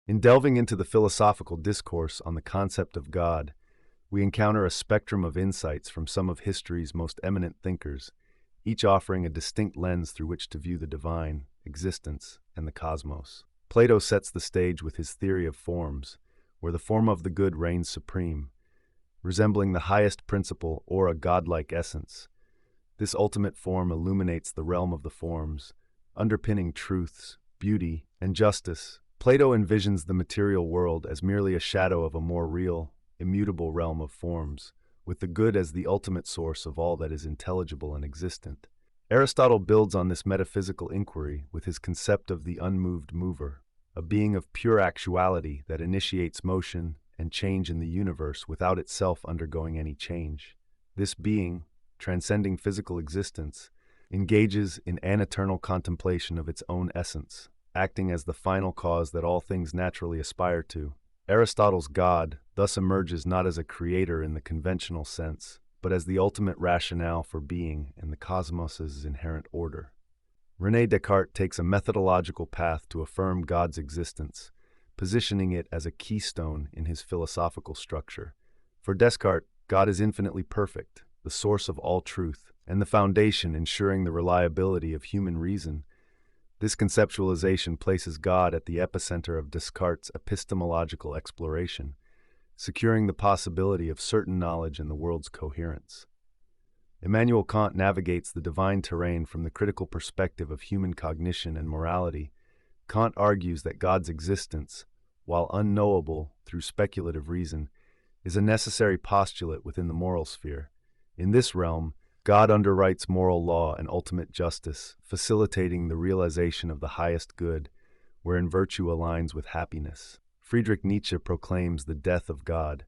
In delving into the philosophical discourse on the concept of God, we encounter a spectrum of insights from some of history's most eminent thinkers, each offering a distinct lens through which to view the divine, existence, and the cosmos. Plato sets the stage with his theory of forms, where the form of the good reigns supreme, resembling the highest principle or a godlike essence. This ultimate form illuminates the realm of the forms, underpinning truths, beauty, and justice. Plato envisions the material world as merely a shadow of a more real, immutable realm of forms, with the good as the ultimate source of all that is intelligible and existent. Aristotle builds on this metaphysical inquiry with his concept of the unmoved mover, a being of pure actuality that initiates motion and change in the universe without itself undergoing any change. This being, transcending physical existence, engages in aneternal contemplation of its own essence, acting as the final cause that all things naturally aspire to. Aristotle's God thus emerges not as a creator in the conventional sense, but as the ultimate rationale for being and the cosmos's inherent order. René Descartes takes a methodological path to affirm God's existence, positioning it as a keystone in his philosophical structure. For Descartes, God is infinitely perfect, the source of all truth, and the foundation ensuring the reliability of human reason. This conceptualization places God at the epicenter of Descartes' epistemological exploration, securing the possibility of certain knowledge and the world's coherence. Immanuel Kant navigates the divine terrain from the critical perspective of human cognition and morality. Kant argues that God's existence, while unknowable through speculative reason, is a necessary postulate within the moral sphere. In this realm, God underwrites moral law and ultimate justice, facilitating the realization of the highest good, wherein virtue aligns with happiness. Friedrich Nietzsche proclaims the death of God,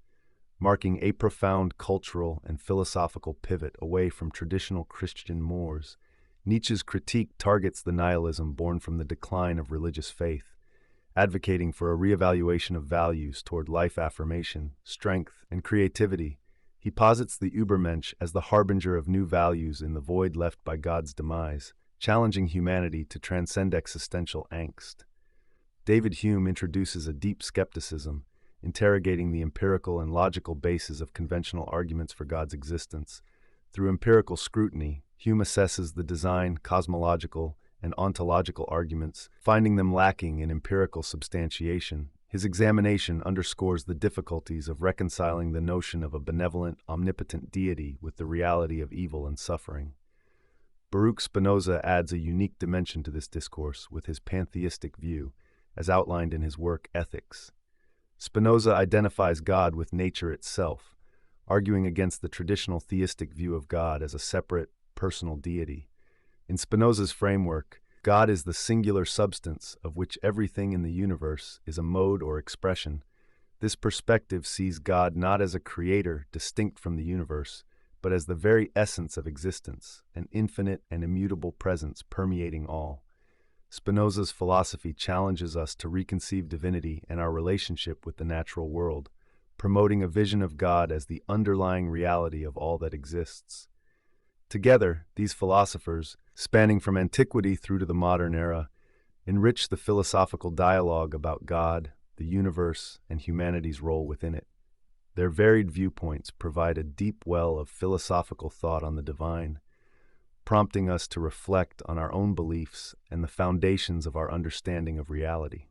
marking a profound cultural and philosophical pivot away from traditional Christian mores. Nietzsche's critique targets the nihilism born from the decline of religious faith, advocating for a reevaluation of values toward life affirmation, strength, and creativity. He posits the Übermensch as the harbinger of new values in the void left by God's demise, challenging humanity to transcend existential angst. David Hume introduces a deep skepticism, interrogating the empirical and logical basis of conventional arguments for God's existence. Through empirical scrutiny, Hume assesses the design, cosmological, and ontological arguments, finding them lacking in empirical substantiation. His examination underscores the difficulties of reconciling the notion of a benevolent, omnipotent deity with the reality of evil and suffering. Baruch Spinoza adds a unique dimension to this discourse with his pantheistic view, as outlined in his work Ethics. Spinoza identifies God with nature itself, arguing against the traditional theistic view of God as a separate, personal deity. In Spinoza's framework, God is the singular substance of which everything in the universe is a mode or expression. This perspective sees God not as a creator distinct from the universe, but as the very essence of existence, an infinite and immutable presence permeating all. Spinoza's philosophy challenges us to reconceive divinity and our relationship with the natural world, promoting a vision of God as the underlying reality of all that exists. Together, these philosophers, spanning from antiquity through to the modern era, enrich the philosophical dialogue about God, the universe, and humanity's role within it. Their varied viewpoints provide a deep well of philosophical thought on the divine, prompting us to reflect on our own beliefs and the foundations of our understanding of reality.